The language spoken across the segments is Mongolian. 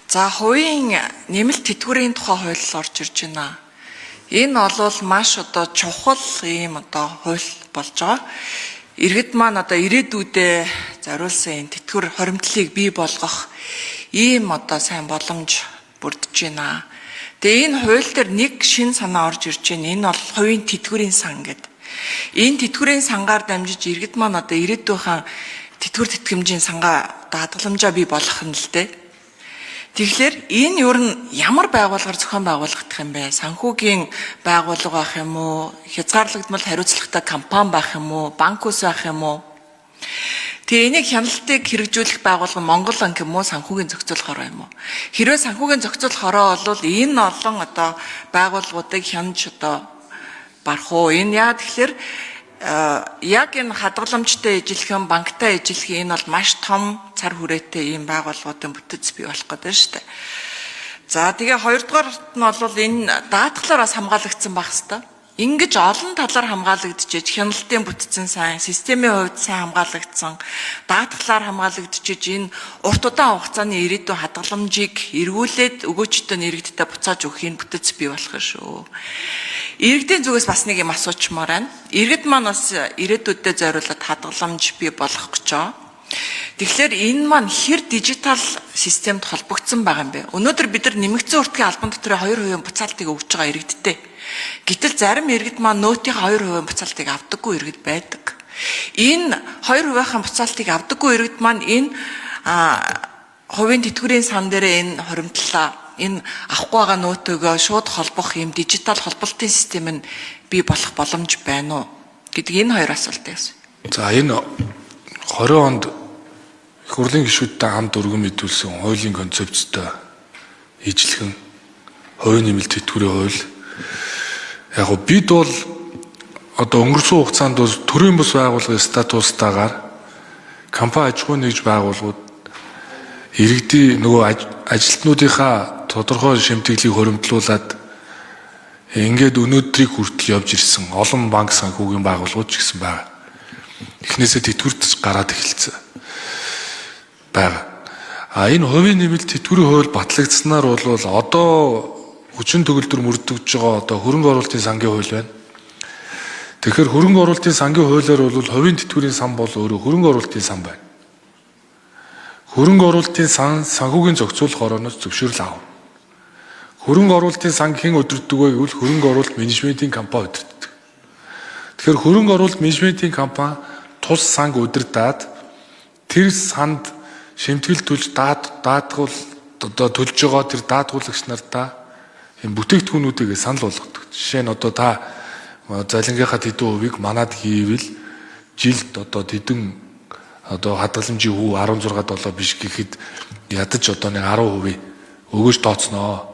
За хувийн нэмэлт тэтгэврийн тухай хууль орж ирж байна. Энэ бол маш чухал ийм хууль болж байгаа. Иргэд маань ирээдүйдээ зориулсан энэ тэтгэвэр хоримтлыг бий болгох ийм сайн боломж бүрдэж байна. Тэгээ энэ хууль дээр нэг шин санаа орж ирж байна. Энэ бол хувийн тэтгэврийн сан гэдэг. Энэ тэтгэврийн сангаар дамжиж иргэд маань ирээдүйн тэтгэвэр тэтгэмжийн сангаа хадгаламжаа бий болгох нь л дээ. Тэгэхээр энэ ер нь ямар байгууллагаар зохион байгуулагдах юм бэ? Санхүүгийн байгууллага байх юм уу? Хязгаарлагдмал хариуцлагатай компани байх юм уу? Банк ус байх юм уу? Тэгээ энийг хяналтыг хэрэгжүүлэх байгууллага Монгол банк юм уу? Санхүүгийн зохицуулах хороо юм уу? Хэрвээ санхүүгийн зохицуулах хороо бол энэ олон байгууллагуудыг хянаж барах уу? Энэ яа тэгэхээр яг энэ хадгаламжтай ижилхэн, банктай ижилхэн энэ бол маш том цар хүрээтэй ийм байгууллагуудын бүтэц бий болох гэдэг шүү дээ. За тэгээ хоёрдугаарт нь бол энэ даатгалаар бас хамгаалагдсан байх хэвээр. Ингэж олон талаар хамгаалагдчихэж, хяналтын бүтцэн сайн, системийн хувьд сайн хамгаалагдсан, даатгалаар хамгаалагдчихэж энэ урт удаан хугацааны ирээдүйн хадгаламжийг эргүүлээд өгөөчтөө иргэдтэй буцааж өгөх энэ бүтэц бий болох шүү. Иргэдийн зүгээс бас нэг юм асуучмаар байна. Иргэд маань бас ирээдүйдээ зориулаад хадгаламж бий болгох гэж байгаа. Тэгэхээр энэ маань хэр дижитал системд холбогдсон байгаа юм бэ? Өнөөдөр бид нар нэмэгдсэн уртгийн албан дотрын 2% буцаалтыг өгж байгаа иргэдтэй. Гэтэл зарим иргэд маань нөтийн 2% буцаалтыг авдаггүй иргэд байдаг. Энэ 2%-ийн буцаалтыг авдаггүй иргэд маань энэ хувийн тэтгэврийн сан дээр энэ хоримтлаа энэ авахгүй байгаа нөтөөгөө шууд холбох юм дижитал холболтын систем нь бий болох боломж байна уу гэдэг энэ хоёр асуултыг асууя. За энэ 20 онд их хурлын гишүүдтэй хамт өргөн мэдүүлсэн хуулийн концепцтой ижилхэн хувийн нэмэлт тэтгэврийн хууль. Яг бид бол өнгөрсөн хугацаанд төрийн бус байгууллагын статустаагаар компани аж ахуйн нэгж байгууллагууд иргэдийн ажилтнуудынхаа тодорхой шимтгэлийг хоримтлуулад ингээд өнөөдрийг хүртэл явж ирсэн олон банк санхүүгийн байгууллагууд ч гэсэн байгаа. Эхнээсээ тэтгэврт гараад эхэлсэн байгаа. Энэ хувийн нэмэлт тэтгэврийн хууль батлагдсанаар бол одоо хүчин төгөлдөр мөрдөгж байгаа хөрөнгө оруулалтын сангийн хууль байна. Тэгэхээр хөрөнгө оруулалтын сангийн хуулиар бол хувийн тэтгэврийн сан бол өөрөө хөрөнгө оруулалтын сан байна. Хөрөнгө оруулалтын сан санхүүгийн зохицуулах орооноос зөвшөөрөл авна. Хөрөнгө оруулалтын сан хэн удирддаг вэ гэвэл хөрөнгө оруулалт менежментийн компани удирддаг. Тэгэхээр хөрөнгө оруулалт менежментийн компани тус санг удирдаад тэр санд шимтгэл төлж даатгуул төлж байгаа тэр даатгуулагч нартаа энэ бүтээгдэхүүнүүдийг санал болгодог. Жишээ нь та залингийнхаа тэдэн хувийг манад хийвэл жилд тэдэн хадгаламжийн хүү 16 биш гэхэд ядаж нэг 10% өгөөж тооцноо.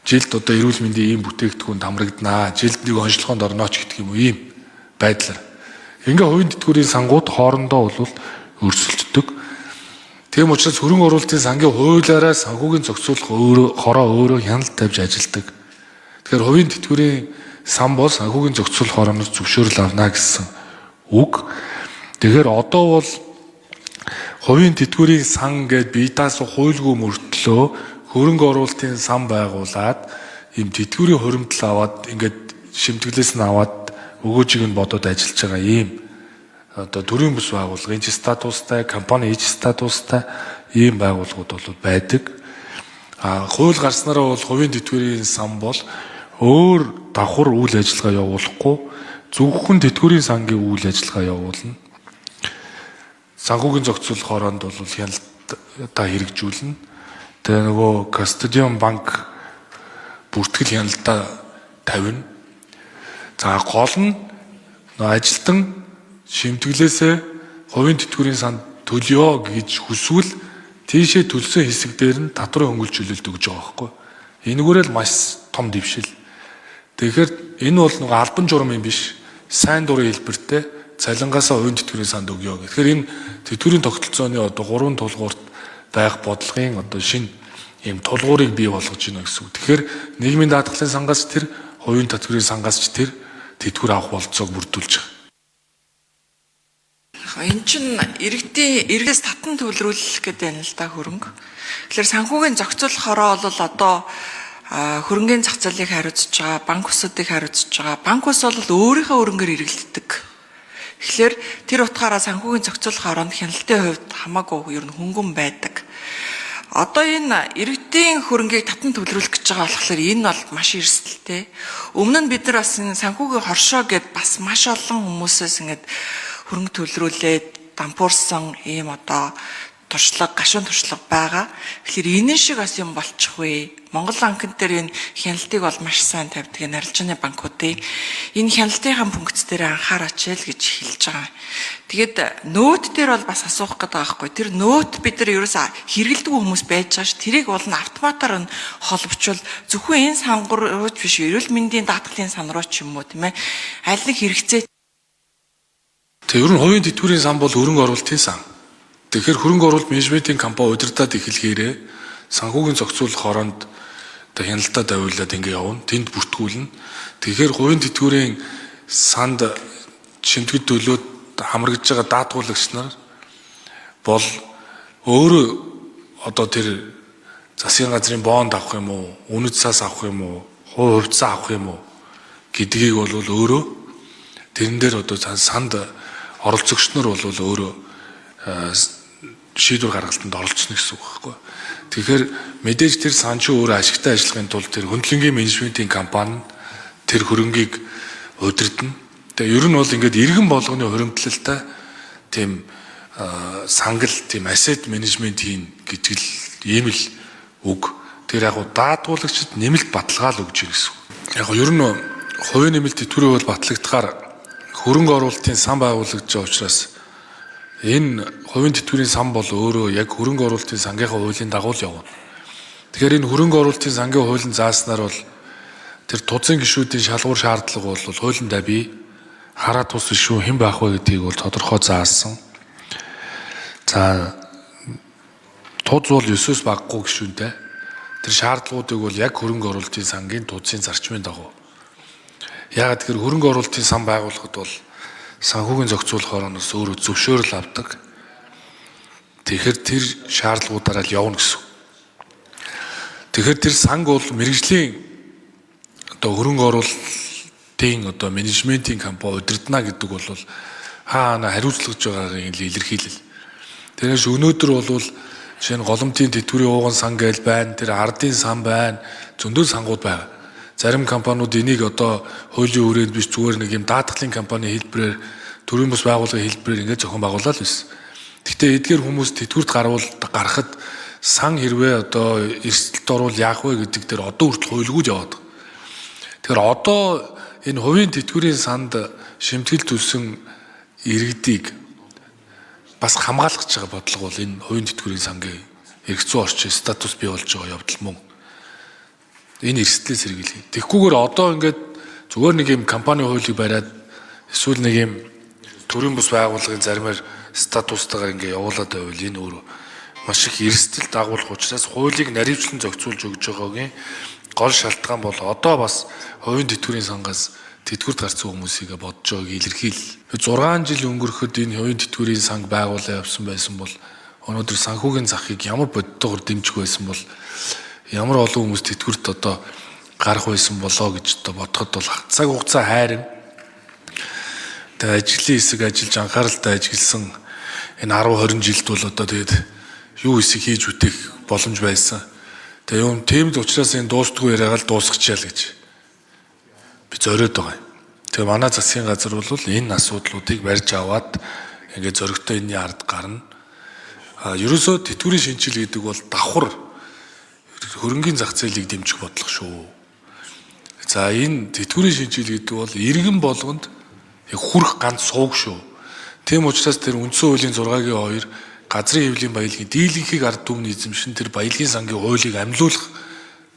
Жилд эрүүл мэндийн ийм бүтээгдэхүүн хамрагданаа. Жилд нэг онцлогоонд орноо ч гэдэг юм уу ийм байдлаар. Ингээ хувийн тэтгэврийн сангууд хоорондоо бол өрсөлддөг. Тийм учраас хөрөнгө оруулалтын сангийн хуулиараа санхүүгийн зохицуулах хороо өөрөө хяналт тавьж ажилдаг. Тэгэхээр хувийн тэтгэврийн сан бол санхүүгийн зохицуулах хорооноос зөвшөөрөл авна гэсэн үг. Тэгэхээр одоо бол хувийн тэтгэврийн сан гэд бие даасан хуульгүй мөртлөө хөрөнгө оруулалтын сан байгуулад ийм тэтгэврийн хуримтлал аваад ингээд шимтгэлээс нь аваад өгөөжийг нь бодоод ажиллаж байгаа ийм төрийн бус байгууллага энэ статустай, компани иж статустай ийм байгууллагууд бол байдаг. Хууль гарснараа бол хувийн тэтгэврийн сан бол өөр давхар үйл ажиллагаа явуулахгүй зөвхөн тэтгэврийн сангийн үйл ажиллагаа явуулна. Санхүүгийн зохицуулах хороонд бол хяналтаа хэрэгжүүлнэ. Тэгээ нөгөө Custodian банк бүртгэл хяналтаа тавина. За гол нь ажилтан шимтгэлээсээ хувийн тэтгэврийн санд төлөё гэж хүсвэл тийшээ төлсөн хэсэг дээр нь татварын хөнгөлөлт өгж байгаа байхгүй. Энэгээрэл маш том дэвшил. Тэгэхээр энэ бол нэг албан журам юм биш. Сайн дурын хэлбэртэй цалингаасаа хувийн тэтгэврийн санд өгье. Тэгэхээр энэ тэтгэврийн тогтолцооны 3 тулгуурт байх бодлогын шинэ ийм тулгуурыг бий болгож байна гэсэн үг. Тэгэхээр нийгмийн даатгалын сангаас тэр хувийн тэтгэврийн сангаас ч тэр тэтгэвэр авах болцоог бүрдүүлж байгаа. Энэ ч чинь иргэдээс татан төлрүүлэх гэдэг юм л да хөрөнгө. Тэгэхээр санхүүгийн зохицуулахороо бол одоо хөрөнгөний зах зээлийг хариуцж байгаа, банк усуудыг хариуцж байгаа. Банк ус бол өөрийнхөө хөрөнгөөр эргэлддэг. Тэгэхээр тэр утгаараа санхүүгийн зохицуулах оронд хяналтын хувьд хамаагүй ер нь хөнгөн байдаг. Одоо энэ иргэдийн хөрөнгийг татан төлрүүлэх гэж байгаа болохоор энэ бол маш эрсдэлтэй. Өмнө нь бид нар бас энэ санхүүгийн хоршоо гэд бас маш олон хүмүүсээс ингээд хөрөнгө төлрүүлээд дампуурсан ийм одоо туршлага, гашуун туршлага байгаа. Тэгэхээр энэ шиг бас юм болчихгүй. Монгол банкн дээр энэ хяналтыг бол маш сайн тавьдаг энэ арилжааны банкуудын энэ хяналтынхаа функц дээр анхаараач л гэж хэлж байгаа. Тэгээд нөт дээр бол бас асуух гэдэг байгаа байхгүй. Тэр нөт бид нар ерөөсө хэрэгэлдэг хүмүүс байж байгаа ш. Тэрийг бол автоматар нь холбочвол зөвхөн энэ сан рууч биш, эрүүл мэндийн даатгалын сан руу ч юм уу тийм ээ. Аль нэг хэрэгцээ. Тэгээ ер нь хувийн тэтгэврийн сан бол хөрөнгө оруулалтын сан. Тэгэхээр хөрөнгө оруулалт менежментийн компани удирдаад эхлэхээрээ санхүүгийн зохицуулах оронд одоо хяналтаа давиулаад ингэ явна. Тэнд бүртгүүлнэ. Тэгэхээр хувийн тэтгэврийн санд шимтгэд төлөөд хамрагдж байгаа даатгуулагч нар бол өөрөө одоо тэр засгийн газрын бонд авах юм уу, үнэт цаас авах юм уу, хувь хувьцаа авах юм уу гэдгийг бол өөрөө тэрэн дээр одоо санд оролцогч нар бол өөрөө шийдвэр гаргалтанд оролцсон гэсэн үг байхгүй. Тэгэхээр мэдээж тэр сан чи өөрөө ашигтай ажиллахын тулд тэр хөндлөнгийн менежментийн компани тэр хөрөнгийг удирдна. Тэгээ ер нь бол ингээд иргэн болгоны хуримтлалтай тийм сангал тийм asset management хийн гэдэг л ийм л үг. Тэр яг даатгуулагчид нэмэлт баталгаал өгж байгаа гэсэн. Яг ер нь хувийн нэмэлт тэтгэврийн бол батлагдахаар хөрөнгө оруулалтын сан байгуулагдж байгаа учраас энэ хувийн тэтгэврийн сан бол өөрөө яг хөрөнгө оруулалтын сангийнхаа хуулийн дагуу л явна. Тэгэхээр энэ хөрөнгө оруулалтын сангийн хуулийн зааснаар бол тэр тузын гишүүдийн шалгуур шаардлага бол хуулиндаа бий. Хараа тус гишүү хэн байх вэ гэдгийг бол тодорхой заасан. За туз бол 9-өөс багагүй гишүүнтэй. Тэр шаардлагуудыг бол яг хөрөнгө оруулалтын сангийн тузын зарчмын дагуу. Яагаад тэгэхээр хөрөнгө оруулалтын сан байгуулахад бол санхүүгийн зохицуулах ороноос өөрөө зөвшөөрөл авдаг. Тэгэхээр тэр шаардлагуудаараа л явна гэсэн. Тэгэхээр тэр санг бол мэрэгжлийн одоо хөрөнгө оруулалтын одоо менежментийн компани удирдна гэдэг бол хаана хариуцлагаж байгаагийн илэрхийлэл. Тэрээс өнөөдөр бол жишээ нь голомтын тэтгэврийн ууган сан гээл байна, тэр ардын сан байна, зөндөө сангууд байна. Зарим компаниуд энийг одоо хуулийн хүрээнд биш зүгээр нэг юм даатгалын компани хэлбэрээр төрийн бус байгууллагын хэлбэрээр ингээд зохион байгуулалт байсан. Гэхдээ эдгээр хүмүүс тэтгэврт гарахад сан хэрвээ одоо эрсдэлд орвол яах вэ гэдэг дээр одоо хүртэл хуйлгууд яваад байна. Тэгэхээр одоо энэ хувийн тэтгэврийн санд шимтгэл төлсөн иргэдийг бас хамгаалах гэж байгаа бодлого бол энэ хувийн тэтгэврийн сангийн эргэцүү орчин статус бий болж байгаа явдал мөн. Энэ эрсдлээс сэргийлээ. Тэгхгүйгээр одоо ингээд зүгээр нэг юм компани хуулийг бариад эсвэл нэг юм төрийн бус байгууллагын заримаар статустайгаар ингээд явуулаад байвал энэ өөр маш их эрсдэл дагуулах учраас хуулийг наривчлан зохицуулж өгж байгаагийн гол шалтгаан бол одоо бас хувийн тэтгэврийн сангаас тэтгэврт гарсан хүмүүсийг бодж байгааг илэрхийл. 6 жил өнгөрөхөд энэ хувийн тэтгэврийн санг байгуулаа явсан байсан бол өнөөдөр санхүүгийн захыг ямар бодтойгоор дэмжих байсан бол ямар олон хүмүүс тэтгэврт одоо гарах байсан болоо гэж одоо бодоход бол цаг хугацаа хайрын. Тэгээ ажлын хэсэг ажиллаж анхааралтай ажилласан энэ 10-20 жилд бол одоо тэгээд юу хэсэг хийж үтэх боломж байсан. Тэгээ юм тийм л учраас энэ дуустгүй яриагаал дуусгачихъя л гэж би зориод байгаа юм. Тэгээ манай засгийн газар бол энэ асуудлуудыг барьж аваад ингээд зөрөгтэй энэний ард гарна. Ерөөсөө тэтгэврийн шинжил гэдэг бол давхар хөрөнгөний зах зээлийг дэмжих бодлого шүү. За энэ тэтгэврийн шинжил гэдэг бол иргэн болгонд хүрх ганц сууг шүү. Тийм учраас тэр үндсэн хуулийн 6-гийн 2 газрын хэвлэлийн баялагын дийлэнхийг ард түмний эзэмшин тэр баялагын сангийн хуулийг амьлуулах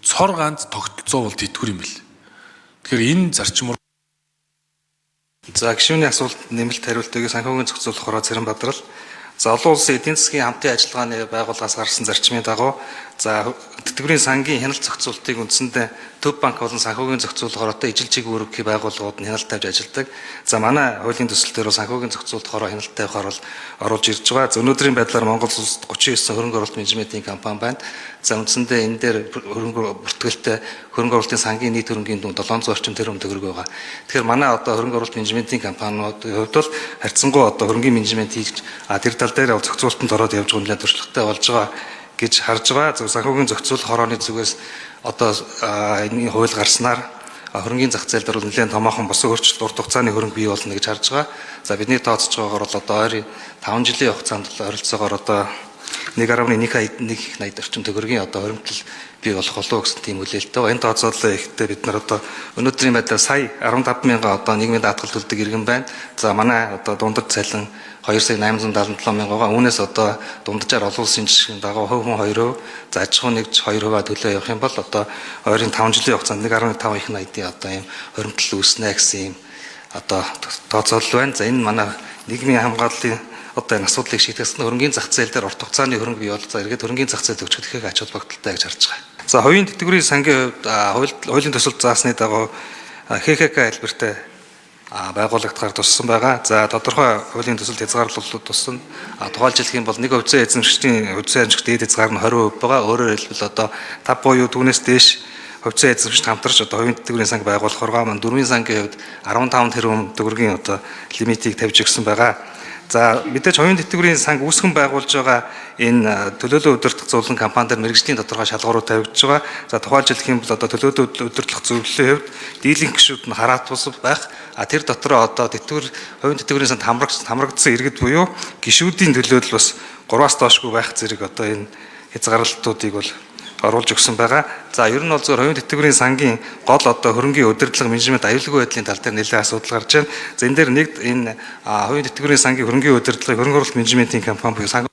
цор ганц тогтолцоо бол тэтгэвэр юм бэл. Тэгэхээр энэ зарчмаар за гишүүний асуулт нэмэлт хариултыг санхүүгийн зохицуулах хороо Цэрэн Бадрал. За олон улсын эдийн засгийн хамтын ажиллагааны байгууллагаас гарсан зарчмын дагуу За тэтгэврийн сангийн хяналт зохицуултыг үндсэндээ төв банк болон санхүүгийн зохицуулахаар одоо ижил чиг үүрэг байгууллагууд нь хяналт тавьж ажилладаг. За манай хуулийн төсөл дээр санхүүгийн зохицуулахаар хяналт тавихаар бол оруулж ирж байгаа. За өнөөдрийн байдлаар Монгол улсад 39 хөрөнгө оруулалт менежментийн компани байна. За үндсэндээ энэ дээр хөрөнгө бүртгэлтэй хөрөнгө оруулалтын сангийн нийт хөрөнгийн дунд 700 орчим тэрбум төгрөг байгаа. Тэгэхээр манай одоо хөрөнгө оруулалт менежментийн компаниудын хувьд бол харьцангуй одоо хөрөнгийн менежмент хийж тэр тал дээр зохицуулалтанд ороод явж байгаа нэлээд туршлагатай болж байгаа гэж харж байгаа. Зөв санхүүгийн зохицуулах хорооны зүгээс одоо энэ хууль гарснаар хөрөнгийн зах зээл дээр нэлээд томоохон босон өөрчлөлт урт хугацааны хөрөнгө бий болно гэж харж байгаа. За бидний тооцож байгаагаар бол одоо ойрын 5 жилийн хугацаанд ойролцоогоор одоо 1.1 орчим төгрөгийн одоо хоригдол бий болох болов гэсэн тийм хүлээлттэй. Энэ тооцоолол ихтэй бид нар одоо өнөөдрийн байдлаар сая 15 мянга одоо нийгмийн даатгал төлдөг иргэн байна. За манай одоо дундад цалин 2,877 мянга байгаа. Үүнээс одоо дунджаар олон улсын жишгийн дагуу хувь хүн 2%, за аж ахуй нэгж 2% төлөө явах юм бол одоо ойрын 5 жилийн хугацаанд 1.5 их найдын одоо ийм хоригдол үүснэ гэсэн ийм одоо тооцоолол байна. За энэ манай нийгмийн хамгааллын одоо энэ асуудлыг шийдэхсэн хөрөнгөний зах зээл дээр урт хугацааны хөрөнгө бий болол эргээд хөрөнгөний зах зээл өгчөд ихийг ач холбогдолтой гэж харж байгаа. За хувийн тэтгэврийн сангийн хувьд хуулийн төсөлд заасны дагуу ХХК хэлбэртэй байгуулагдахаар туссан байгаа. За тодорхой хуулийн төсөлд хязгаарлалууд туссан. Тухайлжлах юм бол нэг хувьцаа эзэмшигчдийн хувьцаа хэмжих дээд хязгаар нь 20% байгаа. Өөрөөр хэлбэл одоо 5 буюу түүнээс дээш хувьцаа эзэмшигчд хамтарч одоо хувийн тэтгэврийн санг байгуулахаар маань дөрвийн сангийн хувьд 15 тэрбум төгрөгийн одоо лимитийг тавьж өгсөн байгаа. За мэдээж хувийн тэтгэврийн санг үүсгэн байгуулж байгаа энэ төлөөлөл удирдах зөвлөн компани дээр мэрэгжлийн тодорхой шалгуурууд тавигдж байгаа. За тухайлжлах юм бол одоо төлөөлөл удирдах зөвлөлийн хувьд дийлэнх гишүүд нь хараат бус байх. Тэр дотроо одоо хувийн тэтгэврийн санд хамрагдсан иргэд буюу гишүүдийн төлөөлөл бас 3-аас доошгүй байх зэрэг одоо энэ хязгаарлалтуудыг бол оруулж өгсөн байгаа. За ер нь бол зөвхөн хувийн тэтгэврийн сангийн гол одоо хөрөнгийн удирдлага менежмент аюулгүй байдлын тал дээр нэлээд асуудал гарч байна. За энэ дээр нэг энэ хувийн тэтгэврийн сангийн хөрөнгийн удирдлагыг хөрөнгө оруулалт менежментийн компани буюу